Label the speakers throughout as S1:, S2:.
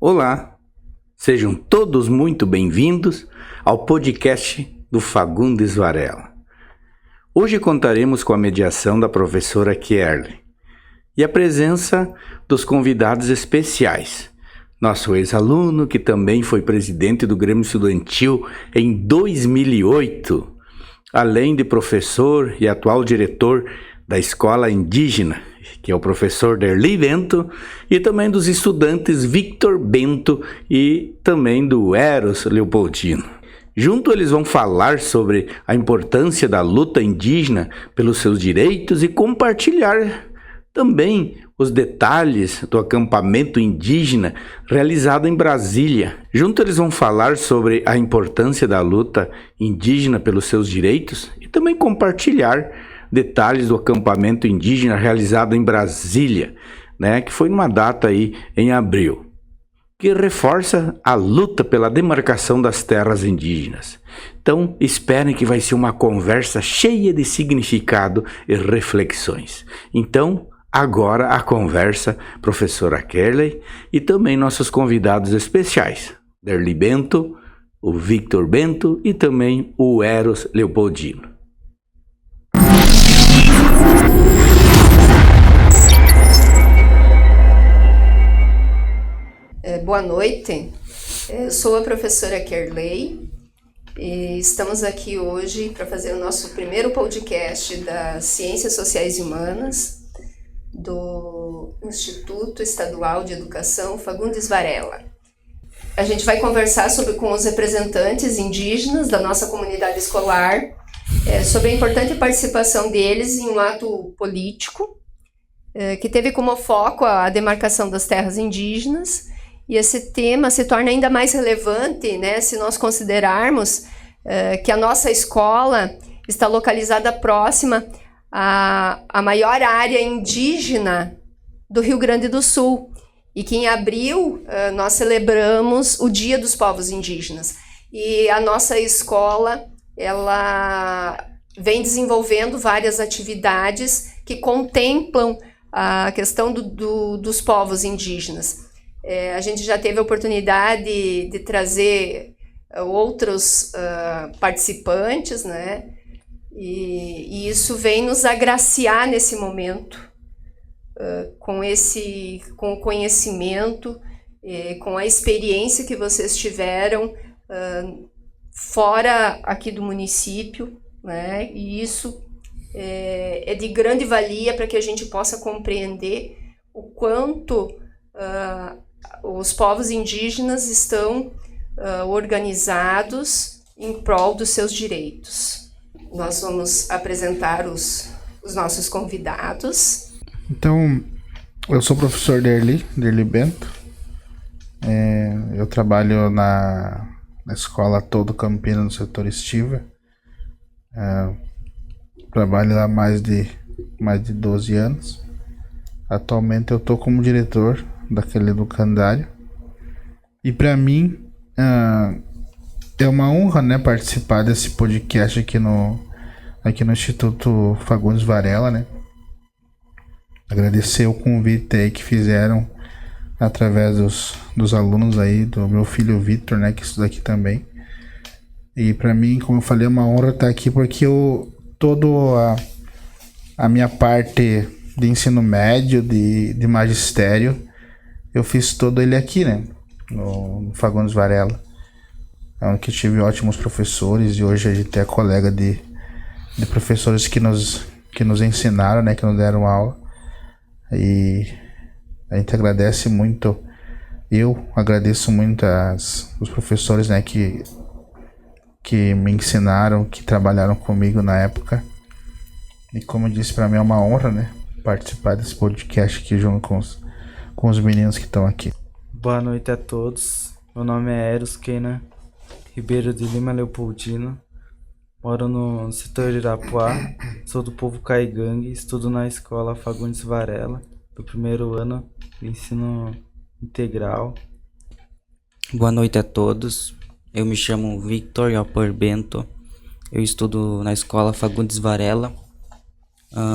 S1: Olá, sejam todos muito bem-vindos ao podcast do Fagundes Varela. Hoje contaremos com a mediação da professora Kierley e a presença dos convidados especiais. Nosso ex-aluno, que também foi presidente do Grêmio Estudantil em 2008, além de professor e atual diretor da Escola Indígena, que é o professor Derli Bento, e também dos estudantes Victor Bento e também do Eros Leopoldino. Junto eles vão falar sobre a importância da luta indígena pelos seus direitos e compartilhar também os detalhes do acampamento indígena realizado em Brasília. Junto eles vão falar sobre a importância da luta indígena pelos seus direitos e também compartilhar detalhes do acampamento indígena realizado em Brasília, que foi numa data aí em abril, que reforça a luta pela demarcação das terras indígenas. Então, esperem que vai ser uma conversa cheia de significado e reflexões. Então, agora a conversa, professora Kierley e também nossos convidados especiais, Derli Bento, o Victor Bento e também o Eros Leopoldino.
S2: Boa noite, eu sou a professora Kierley e estamos aqui hoje para fazer o nosso primeiro podcast das Ciências Sociais e Humanas do Instituto Estadual de Educação Fagundes Varela. A gente vai conversar com os representantes indígenas da nossa comunidade escolar sobre a importante participação deles em um ato político que teve como foco a demarcação das terras indígenas. E esse tema se torna ainda mais relevante, se nós considerarmos que a nossa escola está localizada próxima à maior área indígena do Rio Grande do Sul. E que em abril nós celebramos o Dia dos Povos Indígenas. E a nossa escola ela vem desenvolvendo várias atividades que contemplam a questão dos povos indígenas. A gente já teve a oportunidade de trazer outros participantes, e isso vem nos agraciar nesse momento, com o conhecimento, com a experiência que vocês tiveram fora aqui do município, e isso é de grande valia para que a gente possa compreender o quanto os povos indígenas estão organizados em prol dos seus direitos. Nós vamos apresentar os nossos convidados.
S3: Então, eu sou o professor Derli Bento. Eu trabalho na escola Todo Campina, no setor Estiva. Trabalho lá há mais de 12 anos. Atualmente eu estou como diretor daquele educandário. E para mim é uma honra, participar desse podcast aqui no Instituto Fagundes Varela, Agradecer o convite aí que fizeram através dos alunos aí, do meu filho Victor, que estuda aqui também. E para mim, como eu falei, é uma honra estar aqui porque a minha parte de ensino médio, de magistério, eu fiz todo ele aqui, no Fagundes Varela. É onde que tive ótimos professores e hoje a gente é colega de professores que nos ensinaram, que nos deram aula. E a gente agradece muito, eu agradeço muito os professores, que me ensinaram, que trabalharam comigo na época. E como eu disse, para mim é uma honra, participar desse podcast aqui junto com os meninos que estão aqui.
S4: Boa noite a todos. Meu nome é Eros Keina Ribeiro de Lima Leopoldino. Moro no setor de Irapuá. Sou do povo Caigangue. Estudo na escola Fagundes Varela, do primeiro ano de ensino integral.
S5: Boa noite a todos. Eu me chamo Victor Bento. Eu estudo na escola Fagundes Varela.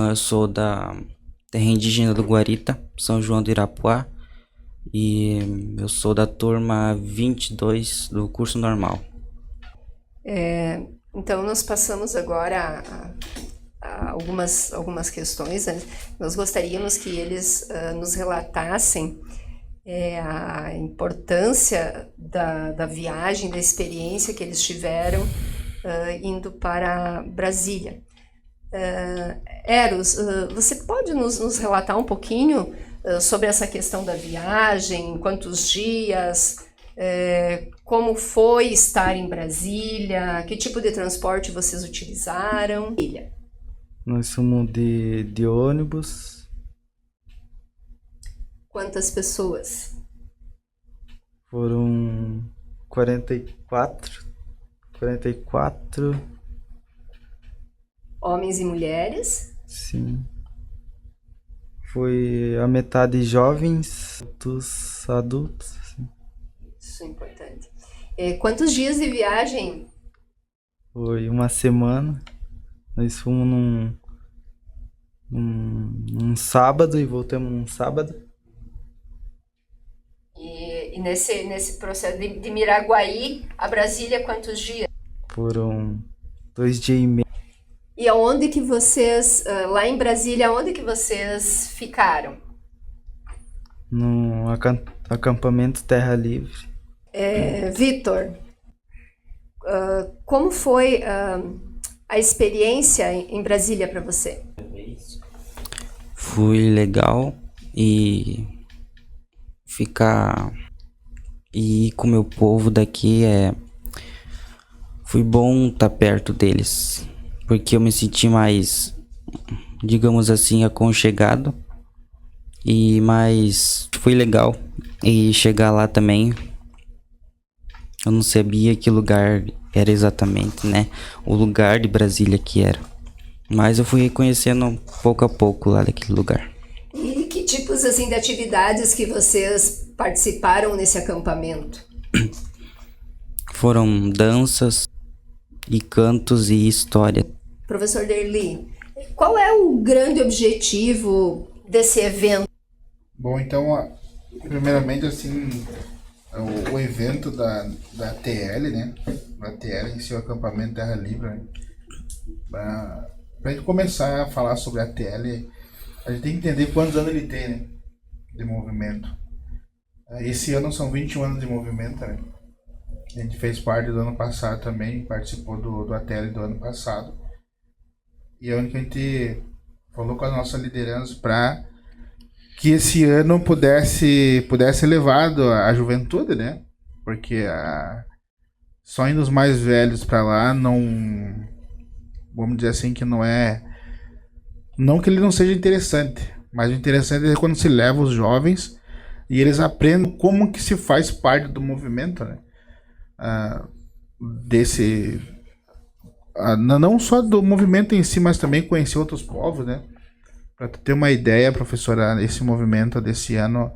S5: Eu sou da terra indígena do Guarita, São João do Irapuá. e eu sou da turma 22 do curso normal.
S2: Então, nós passamos agora a algumas questões. Nós gostaríamos que eles nos relatassem a importância da viagem, da experiência que eles tiveram indo para Brasília. Eros, você pode nos relatar um pouquinho sobre essa questão da viagem, quantos dias, como foi estar em Brasília, que tipo de transporte vocês utilizaram?
S4: Nós fomos de ônibus,
S2: Quantas pessoas?
S4: foram 44,
S2: Homens e mulheres?
S4: sim. Foi a metade jovens, dos adultos, sim.
S2: Isso é importante. Quantos dias de viagem?
S4: Foi uma semana. Nós fomos num sábado e voltamos num sábado.
S2: E nesse processo de Miraguaí a Brasília, quantos dias?
S4: Foram 2 dias e meio.
S2: E aonde que vocês, lá em Brasília, aonde que vocês ficaram?
S4: No acampamento Terra Livre.
S2: Vitor, como foi a experiência em Brasília para você?
S5: Foi legal e ficar e ir com o meu povo daqui foi bom estar perto deles, porque eu me senti mais, digamos assim, aconchegado e mais foi legal. E chegar lá também, eu não sabia que lugar era exatamente, né? O lugar de Brasília que era. Mas eu fui reconhecendo pouco a pouco lá daquele lugar.
S2: E que tipos assim de atividades que vocês participaram nesse acampamento?
S5: Foram danças e cantos e história.
S2: Professor Derli, qual é o grande objetivo desse evento?
S3: Bom, então, primeiramente, assim, o evento da TL, né? Da TL em seu acampamento Terra Livre, né? Pra gente começar a falar sobre a TL, a gente tem que entender quantos anos ele tem, né? De movimento. Esse ano são 21 anos de movimento, né? A gente fez parte do ano passado também, participou do ATL do ano passado. E é onde que a gente falou com a nossa liderança para que esse ano pudesse ser levado a juventude, né? Porque só indo os mais velhos para lá não, vamos dizer assim, que não é, não que ele não seja interessante, mas o interessante é quando se leva os jovens e eles aprendem como que se faz parte do movimento, né? Não só do movimento em si, mas também conhecer outros povos, né? Para ter uma ideia, professora, esse movimento desse ano,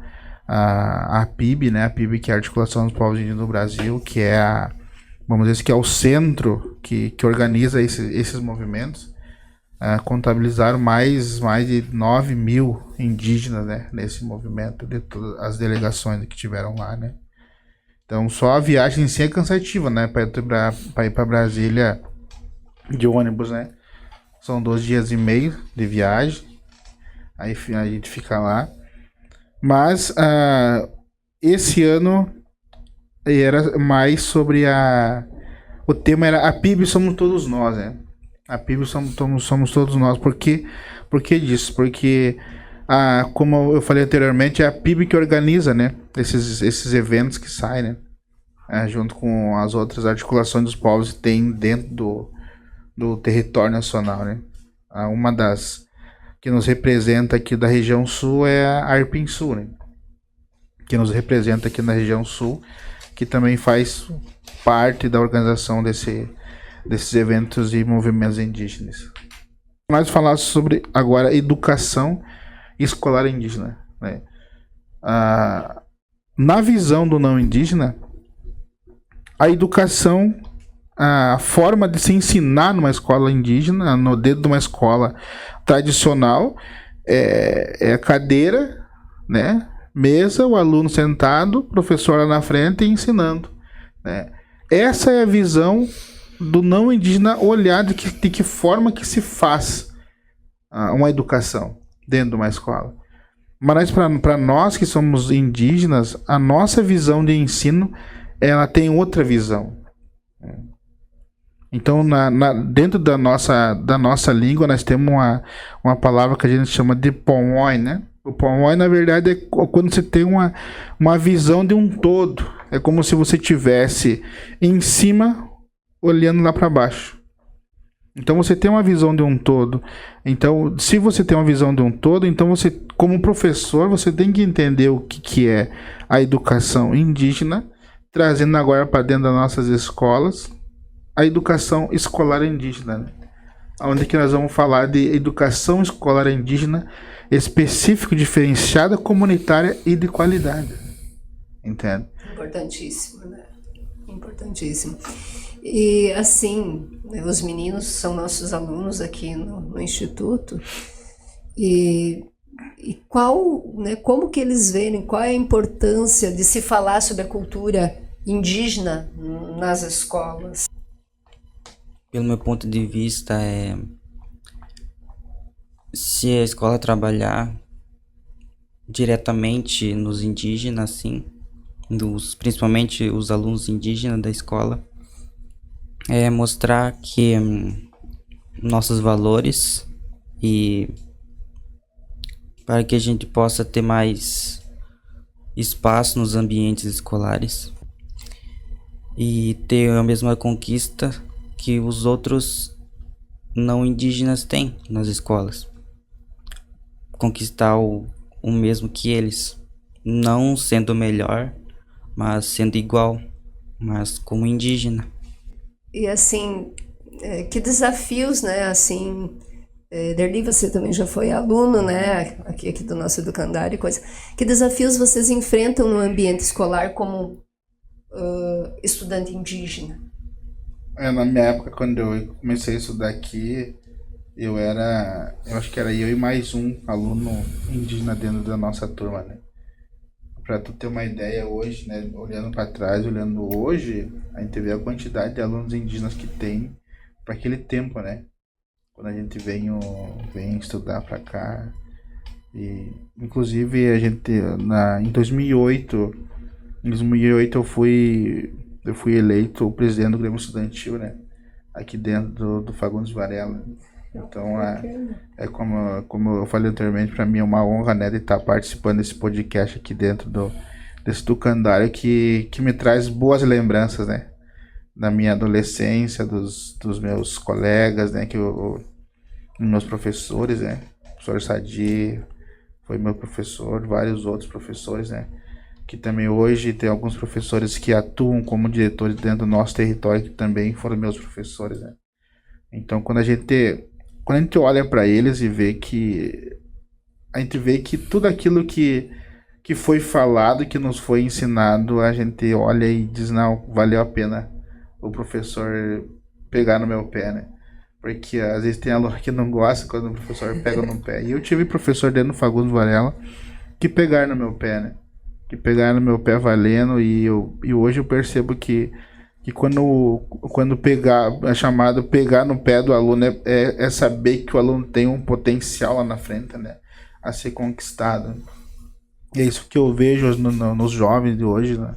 S3: a PIB, né? A PIB, que é a Articulação dos Povos Indígenas do Brasil, que é vamos dizer assim, que é o centro que organiza esses movimentos, contabilizaram mais de 9 mil indígenas, né? Nesse movimento, de todas as delegações que tiveram lá, né? Então, só a viagem em si é cansativa, né? Para ir para Brasília de ônibus, né? São 2 dias e meio de viagem. Aí a gente fica lá. Mas esse ano era mais sobre o tema era a PIB somos todos nós, né? A PIB somos todos nós. Por que disso? Porque como eu falei anteriormente, é a PIB que organiza, né? Esses eventos que saem, né? Junto com as outras articulações dos povos que tem dentro do território nacional, né? Uma das que nos representa aqui da região sul é a Arpinsul, né? Que nos representa aqui na região sul, que também faz parte da organização desses eventos e movimentos indígenas. Nós falar sobre agora educação escolar indígena, né? Na visão do não indígena, a educação, a forma de se ensinar numa escola indígena, no dentro de uma escola tradicional, é a cadeira, né? Mesa, o aluno sentado, professor lá na frente ensinando, né? Essa é a visão do não indígena, olhar de que forma que se faz uma educação dentro de uma escola. Mas para nós que somos indígenas, a nossa visão de ensino, ela tem outra visão. Então, dentro da nossa língua, nós temos uma palavra que a gente chama de pomoi, né? O pomoi, na verdade, é quando você tem uma visão de um todo. É como se você tivesse em cima, olhando lá para baixo. Então, você tem uma visão de um todo. Então, se você tem uma visão de um todo, então você, como professor, você tem que entender o que é a educação indígena, trazendo agora para dentro das nossas escolas a educação escolar indígena, né? Onde que nós vamos falar de educação escolar indígena específica, diferenciada, comunitária e de qualidade. Entende?
S2: Importantíssimo, né? Importantíssimo. E assim, né, os meninos são nossos alunos aqui no Instituto. E como que eles veem, qual é a importância de se falar sobre a cultura indígena nas escolas?
S5: Pelo meu ponto de vista, se a escola trabalhar diretamente nos indígenas, assim, principalmente os alunos indígenas da escola, mostrar que nossos valores, e para que a gente possa ter mais espaço nos ambientes escolares e ter a mesma conquista que os outros não indígenas têm nas escolas. Conquistar o mesmo que eles, não sendo melhor, mas sendo igual, mas como indígena.
S2: E assim, que desafios, né, assim, Derli, você também já foi aluno, né, aqui do nosso educandário e coisa. Que desafios vocês enfrentam no ambiente escolar como estudante indígena?
S3: Na minha época, quando eu comecei a estudar aqui, eu acho que era eu e mais um aluno indígena dentro da nossa turma, né? Pra tu ter uma ideia hoje, né, olhando para trás, olhando hoje, a gente vê a quantidade de alunos indígenas que tem para aquele tempo, né? Quando a gente vem estudar para cá. E inclusive a gente em 2008 eu fui eleito o presidente do Grêmio Estudantil, né? Aqui dentro do Fagundes Varela. Então como eu falei anteriormente, para mim é uma honra, né, de estar participando desse podcast aqui dentro desse educandário que me traz boas lembranças, né, da minha adolescência, dos meus colegas, né, meus professores, né, o professor Sadi foi meu professor, vários outros professores, né, que também hoje tem alguns professores que atuam como diretores dentro do nosso território que também foram meus professores, né. Então quando a gente olha para eles e a gente vê que tudo aquilo que foi falado, que nos foi ensinado, a gente olha e diz, não, valeu a pena o professor pegar no meu pé, né? Porque às vezes tem aluno que não gosta quando o professor pega no pé. E eu tive professor dentro do Fagundes Varela que pegaram no meu pé, né? Que pegaram no meu pé valendo, e hoje eu percebo que quando é chamado pegar no pé do aluno, é saber que o aluno tem um potencial lá na frente, né, a ser conquistado. E é isso que eu vejo nos jovens de hoje, né,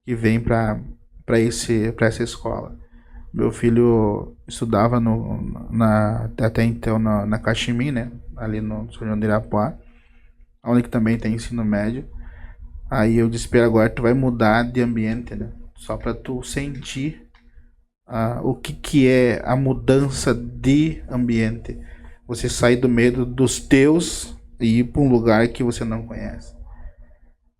S3: que vêm para essa escola. Meu filho estudava até então na Caximim, né, ali no São João de Irapuá, onde que também tem ensino médio. Aí eu disse, agora tu vai mudar de ambiente, né? Só para tu sentir o que é a mudança de ambiente. Você sair do meio dos teus e ir para um lugar que você não conhece.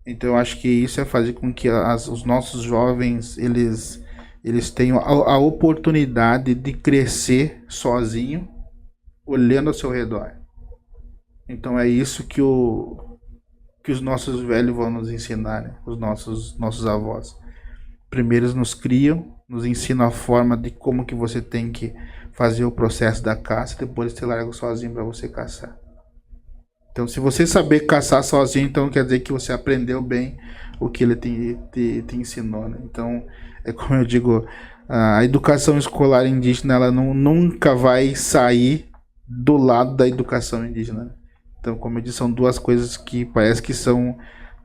S3: Então eu acho que isso é fazer com que os nossos jovens eles tenham a oportunidade de crescer sozinho, olhando ao seu redor. Então é isso que os nossos velhos vão nos ensinar, né? Os nossos avós. Primeiro nos criam, nos ensinam a forma de como que você tem que fazer o processo da caça, depois você larga sozinho para você caçar. Então, se você saber caçar sozinho, então quer dizer que você aprendeu bem o que ele te ensinou, né? Então, é como eu digo, a educação escolar indígena, ela nunca vai sair do lado da educação indígena. Então, como eu disse, são duas coisas que parece que são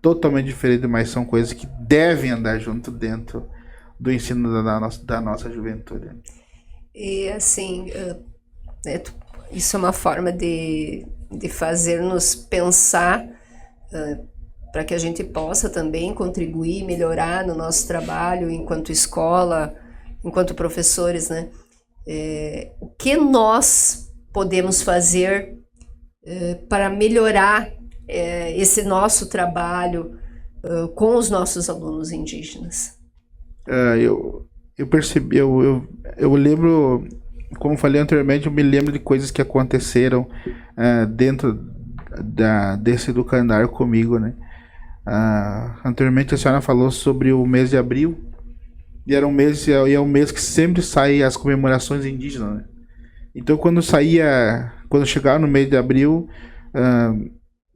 S3: totalmente diferentes, mas são coisas que devem andar junto dentro do ensino da nossa juventude.
S2: E assim, isso é uma forma de fazer-nos pensar, para que a gente possa também contribuir, melhorar no nosso trabalho enquanto escola, enquanto professores, né? O que nós podemos fazer para melhorar esse nosso trabalho com os nossos alunos indígenas?
S3: Eu percebi, eu lembro, como falei anteriormente, eu me lembro de coisas que aconteceram dentro desse educandário comigo, né? Anteriormente a senhora falou sobre o mês de abril, e é um mês que sempre saem as comemorações indígenas, né? Então quando chegava no mês de abril,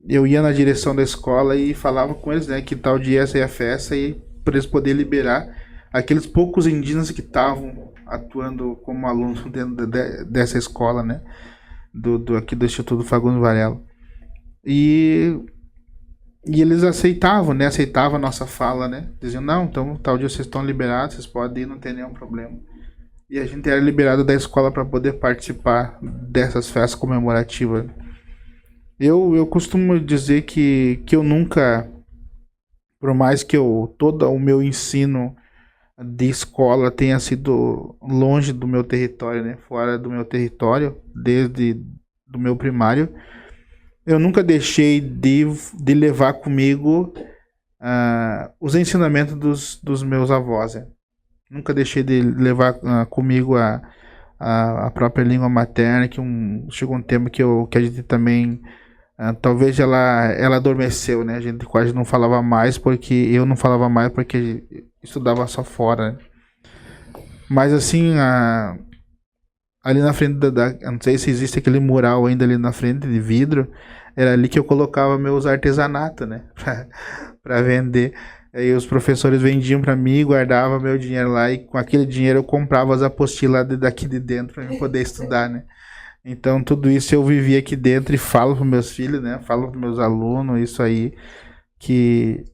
S3: eu ia na direção da escola e falava com eles, né, que tal dia essa é a festa, e para eles poderem liberar aqueles poucos indígenas que estavam atuando como alunos dentro dessa escola, né, aqui do Instituto Fagundes Varela. E eles aceitavam, né, aceitavam a nossa fala, né, diziam, não, então tal dia vocês estão liberados, vocês podem ir, não tem nenhum problema. E a gente era liberado da escola para poder participar dessas festas comemorativas. Eu costumo dizer que eu nunca, por mais que todo o meu ensino de escola tenha sido longe do meu território, né, fora do meu território, desde do meu primário, eu nunca deixei de levar comigo os ensinamentos dos meus avós, né? Nunca deixei de levar comigo a própria língua materna, que chegou um tempo que a gente também, talvez ela adormeceu, né? A gente quase não falava mais, porque eu não falava mais porque estudava só fora, né? Mas assim, ali na frente eu não sei se existe aquele mural ainda ali na frente de vidro, era ali que eu colocava meus artesanatos, né? Pra vender. Aí os professores vendiam para mim, guardava meu dinheiro lá, e com aquele dinheiro eu comprava as apostilas daqui de dentro para eu poder estudar, né? Então tudo isso eu vivi aqui dentro e falo para meus filhos, né? Falo para meus alunos isso aí, que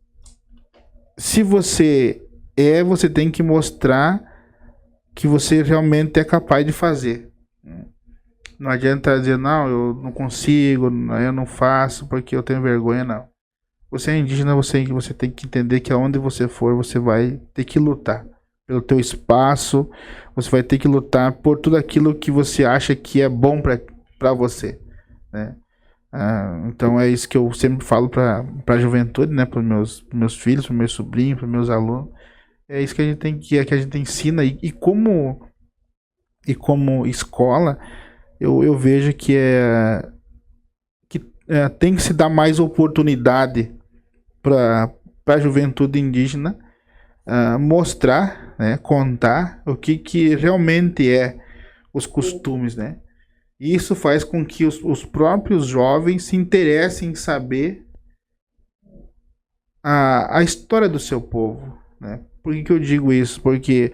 S3: se você tem que mostrar que você realmente é capaz de fazer. Não adianta dizer, não, eu não consigo, eu não faço porque eu tenho vergonha, não. Você é indígena, você tem que entender que aonde você for, você vai ter que lutar pelo teu espaço, você vai ter que lutar por tudo aquilo que você acha que é bom para você, né? Então é isso que eu sempre falo para a juventude, né? Para os meus filhos, para meus sobrinhos, para meus alunos. É isso que a gente ensina, e como escola, eu vejo que tem que se dar mais oportunidade para a juventude indígena mostrar, né, contar o que realmente é os costumes, né? E isso faz com que os próprios jovens se interessem em saber a história do seu povo, né? Por que eu digo isso? Porque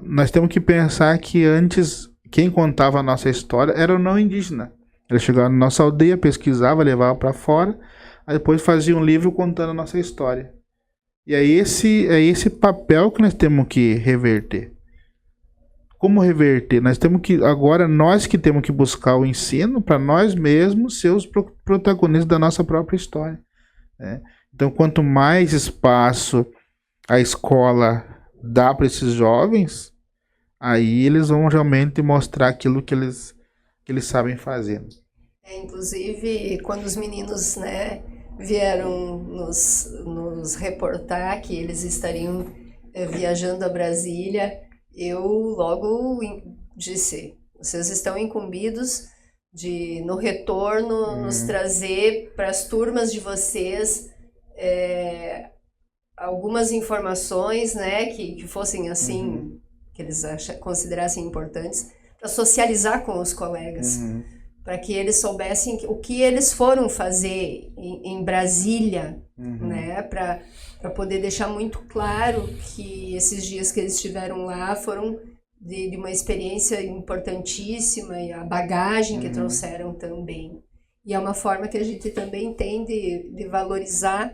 S3: nós temos que pensar que antes quem contava a nossa história era o não indígena. Ele chegava na nossa aldeia, pesquisava, levava para fora, aí depois fazia um livro contando a nossa história. E é esse papel que nós temos que reverter. Como reverter? Nós que temos que buscar o ensino para nós mesmos ser os protagonistas da nossa própria história, né? Então, quanto mais espaço a escola dá para esses jovens, aí eles vão realmente mostrar aquilo que eles sabem fazer.
S2: Inclusive, quando os meninos, né, vieram nos reportar que eles estariam viajando a Brasília, eu logo disse, vocês estão incumbidos de, no retorno, nos trazer para as turmas de vocês algumas informações, né, que fossem assim, que eles considerassem importantes, para socializar com os colegas. para que eles soubessem o que eles foram fazer em Brasília, né, para poder deixar muito claro que esses dias que eles estiveram lá foram de uma experiência importantíssima, e a bagagem que trouxeram também. E é uma forma que a gente também tem de valorizar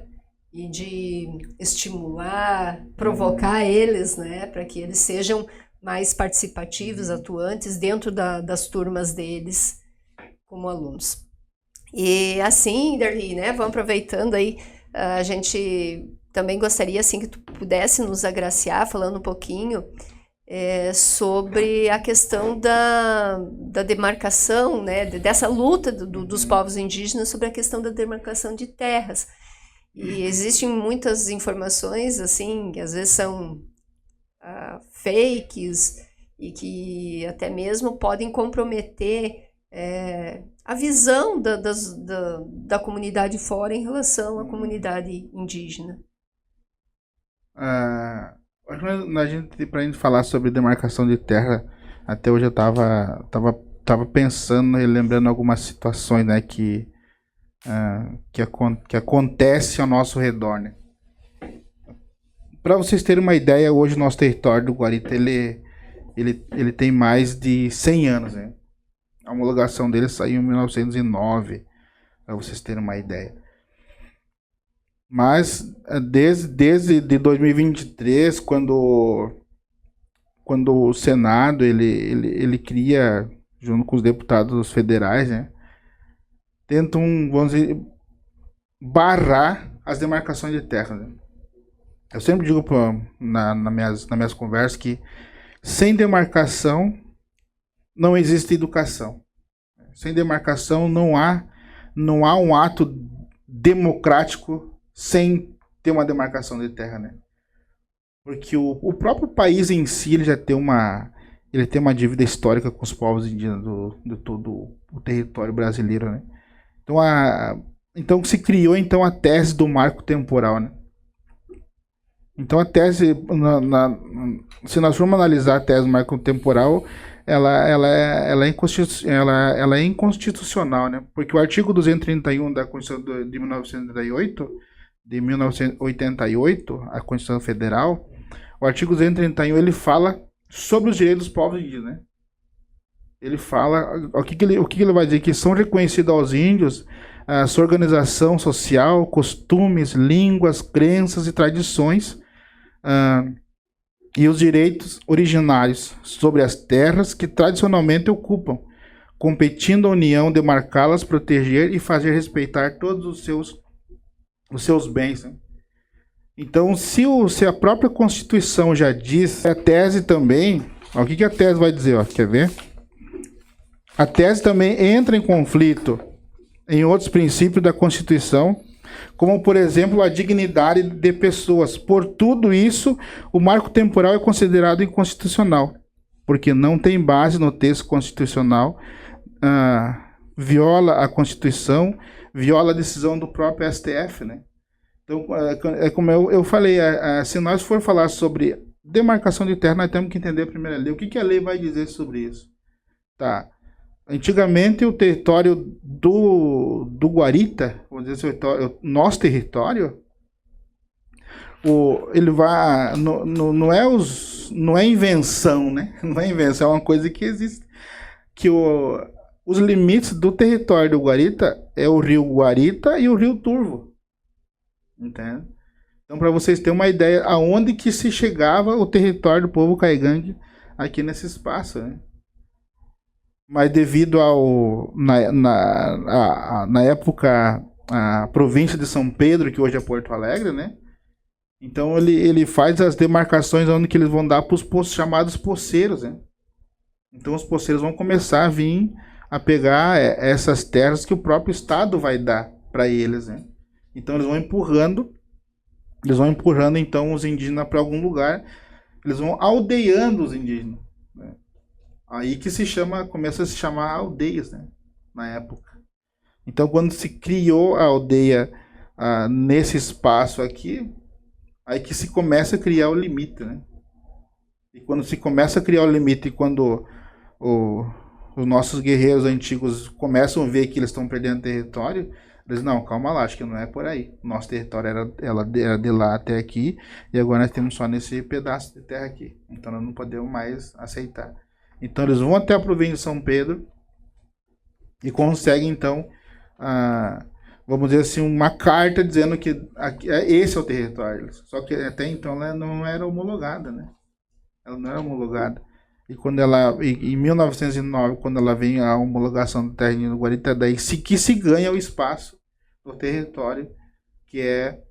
S2: e de estimular, provocar eles, né, para que eles sejam mais participativos, atuantes dentro das turmas deles como alunos. E assim, Darli, né, vamos aproveitando aí, a gente também gostaria assim que tu pudesse nos agraciar falando um pouquinho sobre a questão da demarcação, né, dessa luta dos povos indígenas sobre a questão da demarcação de terras. E existem muitas informações, assim, que às vezes são fakes e que até mesmo podem comprometer a visão da comunidade fora em relação à comunidade indígena.
S3: Pra gente falar sobre demarcação de terra, até hoje eu tava pensando e lembrando algumas situações, né, que acontece ao nosso redor, né? Para vocês terem uma ideia, hoje o nosso território do Guarita ele tem mais de 100 anos, né? A homologação dele saiu em 1909, para vocês terem uma ideia. Mas desde 2023, quando o Senado ele cria, junto com os deputados federais, né, tentam, vamos dizer, barrar as demarcações de terra, né? Eu sempre digo nas minhas conversas que sem demarcação não existe educação. Sem demarcação não há um ato democrático sem ter uma demarcação de terra, né? Porque o próprio país em si ele tem uma dívida histórica com os povos indígenas de todo o território brasileiro, né? Então se criou então a tese do marco temporal, né? Então a tese, se nós formos analisar a tese do marco temporal, ela é inconstitucional, né? Porque o artigo 231 da Constituição de 1988, a Constituição Federal, o artigo 231 ele fala sobre os direitos dos povos indígenas, né? Ele fala o que ele vai dizer, que são reconhecidos aos índios a sua organização social, costumes, línguas, crenças e tradições, e os direitos originários sobre as terras que tradicionalmente ocupam, competindo a União demarcá-las, proteger e fazer respeitar todos os seus bens, né? Então, se a própria Constituição já diz, a tese também, o que a tese vai dizer? Ó, quer ver? A tese também entra em conflito em outros princípios da Constituição, como, por exemplo, a dignidade de pessoas. Por tudo isso, o marco temporal é considerado inconstitucional, porque não tem base no texto constitucional, viola a Constituição, viola a decisão do próprio STF, né? Então, como eu falei, se nós for falar sobre demarcação de terra, nós temos que entender a primeira lei. O que a lei vai dizer sobre isso? Tá. Antigamente, o território do Guarita, vamos dizer, nosso território, ele vai, não é invenção, né? Não é invenção, é uma coisa que existe. Que os limites do território do Guarita é o rio Guarita e o rio Turvo. Entende? Então, para vocês terem uma ideia aonde que se chegava o território do povo caigangue aqui nesse espaço, né? Mas devido na época, a província de São Pedro, que hoje é Porto Alegre, né? Então ele faz as demarcações onde que eles vão dar para os chamados poceiros, né? Então os poceiros vão começar a vir a pegar essas terras que o próprio Estado vai dar para eles, né? Então eles vão empurrando então os indígenas para algum lugar, eles vão aldeando os indígenas, né? Aí que começa a se chamar aldeias, né? Na época. Então, quando se criou a aldeia nesse espaço aqui, aí que se começa a criar o limite, né? E quando se começa a criar o limite, e quando os nossos guerreiros antigos começam a ver que eles estão perdendo território, eles, não, calma lá, acho que não é por aí. Nosso território era de lá até aqui, e agora nós temos só nesse pedaço de terra aqui. Então nós não podemos mais aceitar. Então eles vão até a província de São Pedro e conseguem, então, vamos dizer assim, uma carta dizendo que esse é o território. Só que até então ela não era homologada, né? Ela não era homologada. E quando em 1909, quando ela vem a homologação do terreno do Guarita, daí que se ganha o espaço do território, que é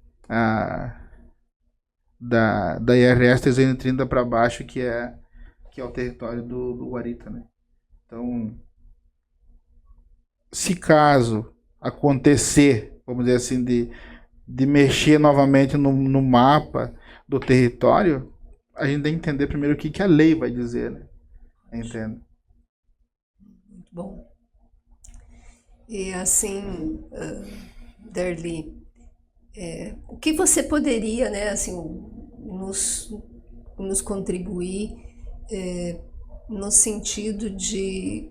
S3: da IRS 330 para baixo, que é o território do Guarita, né? Então, se caso acontecer, vamos dizer assim, de mexer novamente no mapa do território, a gente tem que entender primeiro o que a lei vai dizer, né? Entende?
S2: Muito bom. E assim, Derli, o que você poderia, né, assim, nos contribuir no sentido de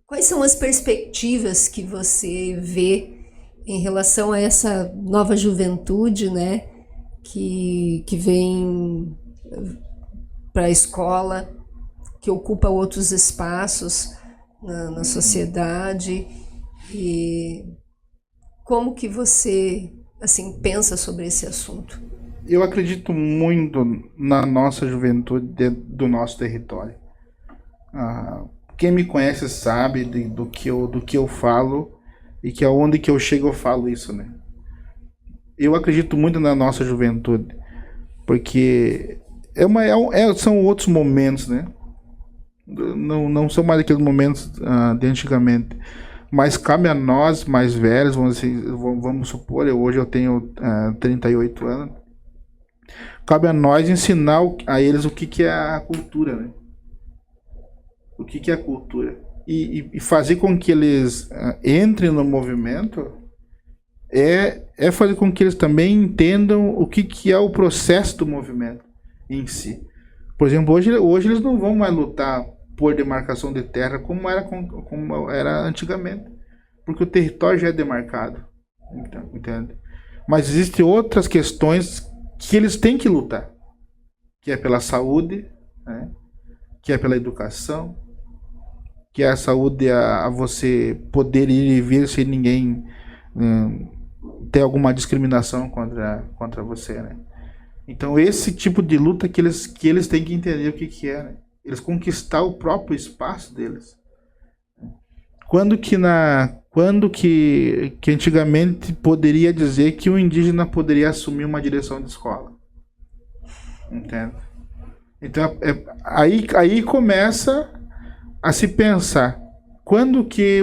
S2: quais são as perspectivas que você vê em relação a essa nova juventude, né, que vem para a escola, que ocupa outros espaços na sociedade, e como que você, assim, pensa sobre esse assunto?
S3: Eu acredito muito na nossa juventude dentro do nosso território. Quem me conhece sabe do que eu falo, e que aonde que eu chego eu falo isso, né? Eu acredito muito na nossa juventude, porque são outros momentos, né? Não são mais aqueles momentos de antigamente, mas cabe a nós mais velhos, vamos supor, hoje eu tenho 38 anos, cabe a nós ensinar a eles o que é a cultura, né? O que é a cultura, e fazer com que eles entrem no movimento, é fazer com que eles também entendam o que é o processo do movimento em si. Por exemplo, hoje eles não vão mais lutar por demarcação de terra como era antigamente, porque o território já é demarcado, entende? Mas existem outras questões que eles têm que lutar, que é pela saúde, né? Que é pela educação, que é a saúde a você poder ir e vir sem ninguém ter alguma discriminação contra você, né? Então esse tipo de luta que eles têm que entender o que é, né? Eles conquistar o próprio espaço deles. Quando que antigamente poderia dizer que o indígena poderia assumir uma direção de escola? Entende? Então aí começa a se pensar. Quando que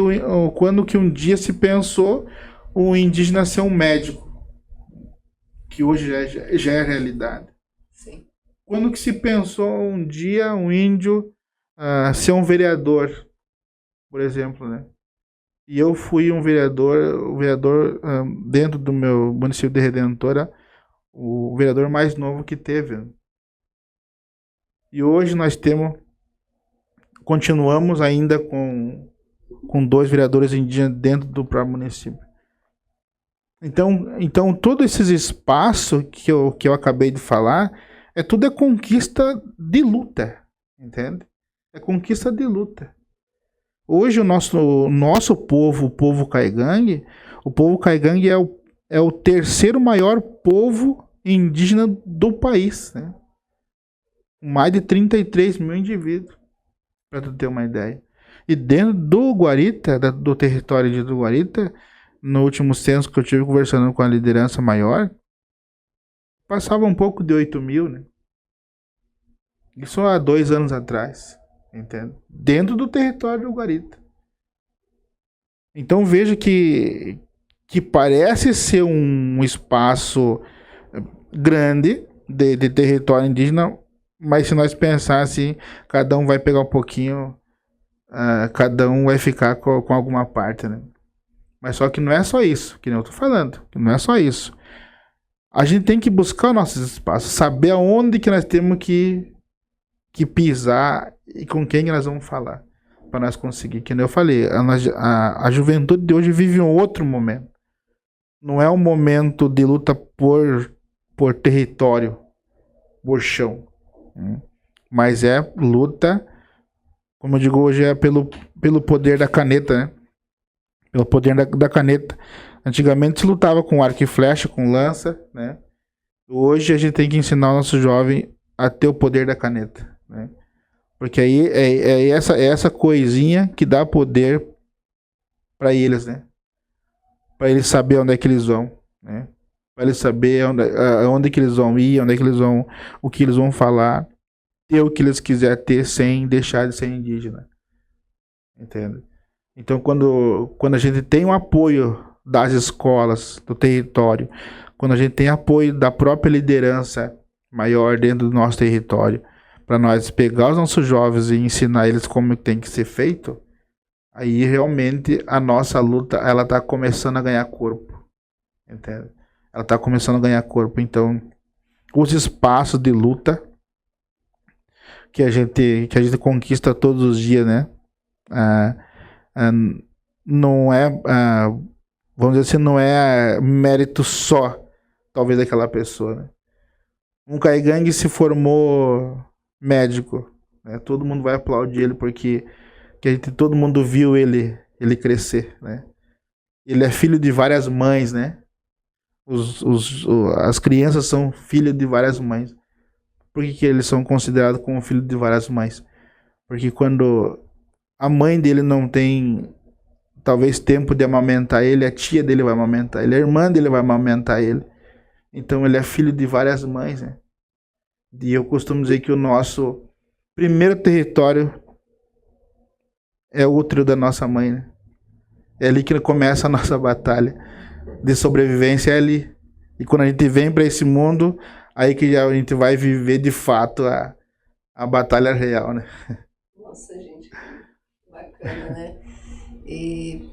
S3: um dia se pensou o indígena ser um médico, que hoje já é realidade?
S2: Sim.
S3: Quando que se pensou um dia um índio ser um vereador, por exemplo, né? E eu fui o vereador dentro do meu município de Redentora, o vereador mais novo que teve. E hoje nós continuamos ainda com 2 vereadores indígenas dentro do próprio município. Então todos esses espaços que eu acabei de falar, tudo é conquista de luta, entende? É conquista de luta. Hoje o nosso povo, o povo Caigangue é o terceiro maior povo indígena do país, né? Mais de 33 mil indivíduos, para tu ter uma ideia. E dentro do Guarita, do território do Guarita, no último censo que eu tive conversando com a liderança maior, passava um pouco de 8 mil, né? Isso há 2 anos atrás, entende? Dentro do território do Guarita. Então veja que parece ser um espaço grande de território indígena, mas se nós pensar assim, cada um vai pegar um pouquinho, cada um vai ficar com alguma parte, né? Mas só que não é só isso, que nem eu tô falando, que não é só isso. A gente tem que buscar nossos espaços, saber aonde que nós temos que pisar e com quem nós vamos falar, para nós conseguir. Que nem eu falei, a juventude de hoje vive um outro momento. Não é um momento de luta por território, por chão. Mas é luta, como eu digo hoje, é pelo poder da caneta, né? Pelo poder da caneta. Antigamente se lutava com arco e flecha, com lança, né? Hoje a gente tem que ensinar o nosso jovem a ter o poder da caneta, né? Porque aí é essa coisinha que dá poder para eles, né? Para eles saber onde é que eles vão, né? Para eles saber onde que eles vão ir, onde é que eles vão, o que eles vão falar, ter o que eles quiserem ter sem deixar de ser indígena, entende? Então quando a gente tem o apoio das escolas, do território, quando a gente tem apoio da própria liderança maior dentro do nosso território, para nós pegar os nossos jovens e ensinar eles como tem que ser feito, aí realmente a nossa luta ela está começando a ganhar corpo, entende? Ela está começando a ganhar corpo. Então os espaços de luta que a gente conquista todos os dias, né? Não é, vamos dizer assim, não é mérito só, talvez, daquela pessoa, né? Um Caigangue se formou médico, né? Todo mundo vai aplaudir ele porque todo mundo viu ele crescer, né? Ele é filho de várias mães, né? As crianças são filhos de várias mães. Por que eles são considerados como filhos de várias mães? Porque quando a mãe dele não tem, talvez, tempo de amamentar ele, a tia dele vai amamentar ele, a irmã dele vai amamentar ele. Então ele é filho de várias mães, né? E eu costumo dizer que o nosso primeiro território é o útero da nossa mãe, né? É ali que começa a nossa batalha de sobrevivência, é ali. E quando a gente vem para esse mundo, aí que a gente vai viver de fato a batalha real, né?
S2: Nossa, gente, bacana, né? E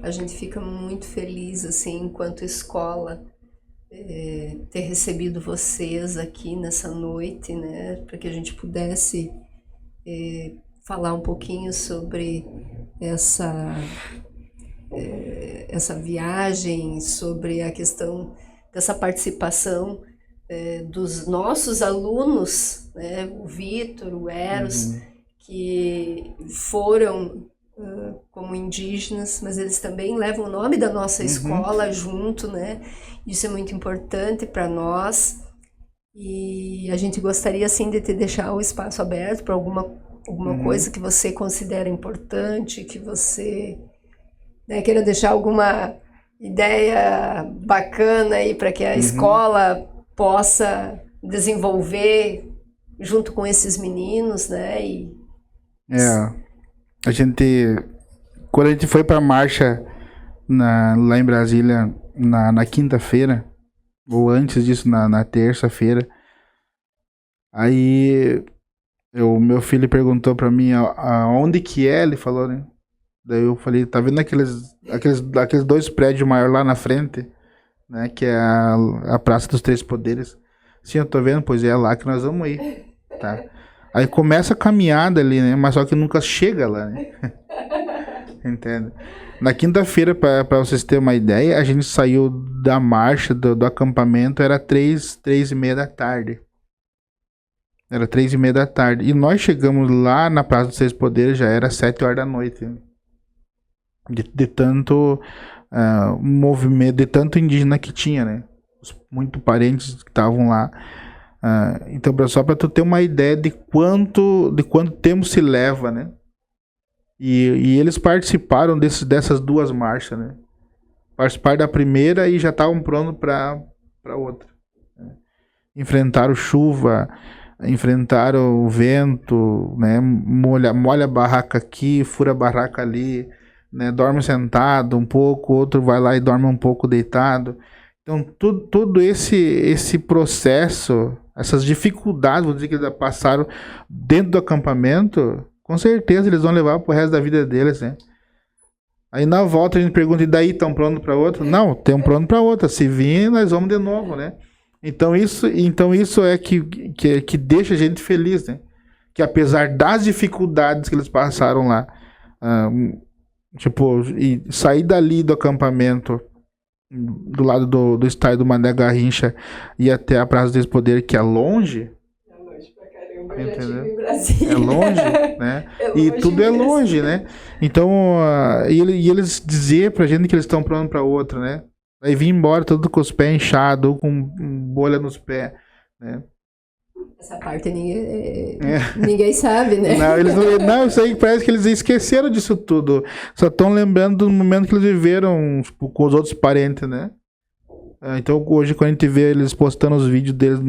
S2: a gente fica muito feliz, assim, enquanto escola, ter recebido vocês aqui nessa noite, né? Para que a gente pudesse falar um pouquinho sobre essa viagem, sobre a questão dessa participação dos nossos alunos, né? O Vitor, o Eros, que foram como indígenas, mas eles também levam o nome da nossa escola junto, né? Isso é muito importante para nós e a gente gostaria, assim, de te deixar o espaço aberto para alguma coisa que você considera importante, que você, né, queira deixar alguma ideia bacana aí para que a escola possa desenvolver junto com esses meninos, né?
S3: Quando a gente foi para a marcha lá em Brasília na quinta-feira, ou antes disso, na terça-feira, aí meu filho perguntou para mim aonde que é, ele falou, né? Daí eu falei, tá vendo aqueles dois prédios maiores lá na frente, né? Que é a Praça dos Três Poderes. Sim, eu tô vendo, pois é lá que nós vamos ir, tá? Aí começa a caminhada ali, né? Mas só que nunca chega lá, né? Entende? Na quinta-feira, para vocês terem uma ideia, a gente saiu da marcha, do acampamento, era 3:30 da tarde. Era 3:30 da tarde. E nós chegamos lá na Praça dos Três Poderes, já era 7 horas da noite. De tanto movimento, de tanto indígena que tinha, né? Muitos parentes que estavam lá. Então, só para tu ter uma ideia de quanto tempo se leva, né? E eles participaram dessas duas marchas, né? Participaram da primeira e já estavam prontos para outra, né? Enfrentaram chuva, enfrentaram o vento, né? Molha a barraca aqui, fura a barraca ali, né? Dorme sentado um pouco, outro vai lá e dorme um pouco deitado. Então, todo esse processo, essas dificuldades, vou dizer, que eles passaram dentro do acampamento, com certeza eles vão levar pro resto da vida deles, né? Aí na volta a gente pergunta, e daí, estão prontos para outra? Não, estamos prontos para outra. Se vir, nós vamos de novo, né? Então isso é que deixa a gente feliz, né? que apesar das dificuldades que eles passaram lá, tipo, e sair dali do acampamento, do lado do estádio do Mané Garrincha, e até a Praça do Poder, que é longe.
S2: É longe pra caramba, eu já
S3: Entendeu?
S2: tive em Brasília.
S3: É longe, né?
S2: É longe
S3: E tudo é
S2: mesmo.
S3: longe, né? Então, e eles dizer pra gente que eles estão pra um pra outro, né? Aí vir embora todo com os pés inchados, com bolha nos pés, né?
S2: Essa parte ninguém sabe, né?
S3: Não, eles não, isso aí parece que eles esqueceram disso tudo. Só estão lembrando do momento que eles viveram, tipo, com os outros parentes, né? Então hoje quando a gente vê eles postando os vídeos deles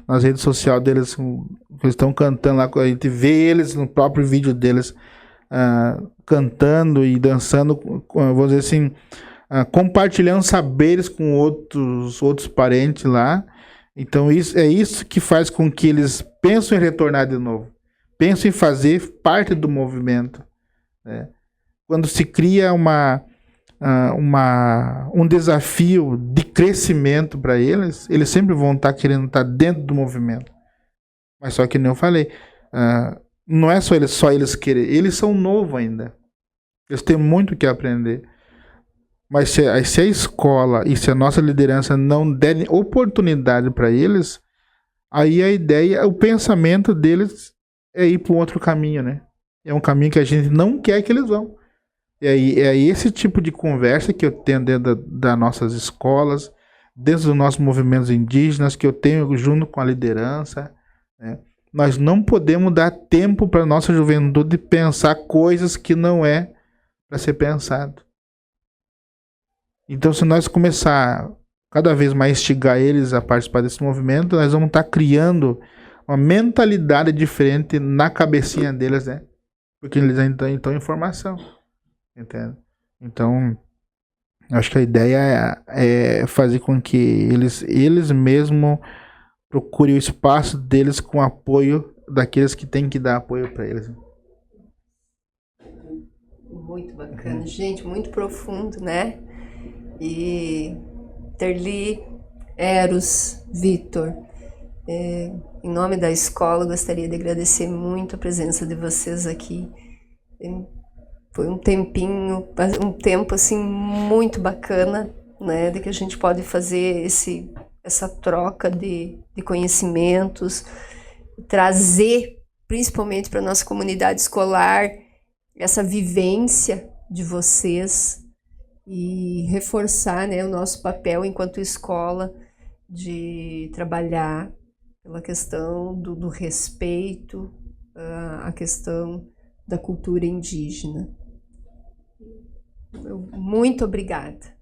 S3: nas redes sociais deles, eles estão cantando lá, a gente vê eles no próprio vídeo deles cantando e dançando, vamos dizer assim, compartilhando saberes com outros parentes lá. Então isso que faz com que eles pensem em retornar de novo, pensem em fazer parte do movimento, né? Quando se cria um desafio de crescimento para eles, eles sempre vão estar querendo estar dentro do movimento. Mas só que nem eu falei, não é só eles querer, eles são novos ainda, eles têm muito que aprender. Mas se a escola e se a nossa liderança não derem oportunidade para eles, aí a ideia, o pensamento deles é ir para um outro caminho, né? É um caminho que a gente não quer que eles vão. E aí, é esse tipo de conversa que eu tenho dentro das nossas escolas, dentro dos nossos movimentos indígenas, que eu tenho junto com a liderança, né? Nós não podemos dar tempo para a nossa juventude pensar coisas que não é para ser pensado. Então, se nós começar cada vez mais instigar eles a participar desse movimento, nós vamos estar criando uma mentalidade diferente na cabecinha deles, né? Porque eles ainda estão em formação, entende? Então, acho que a ideia é fazer com que eles mesmos procurem o espaço deles com apoio daqueles que têm que dar apoio para eles.
S2: Muito bacana, gente, muito profundo, né? E Terli, Eros, Vitor, em nome da escola, gostaria de agradecer muito a presença de vocês aqui. Foi um tempo assim muito bacana, né, de que a gente pode fazer essa troca de conhecimentos, trazer principalmente para a nossa comunidade escolar essa vivência de vocês e reforçar, né, o nosso papel enquanto escola de trabalhar pela questão do respeito, a questão da cultura indígena. Muito obrigada.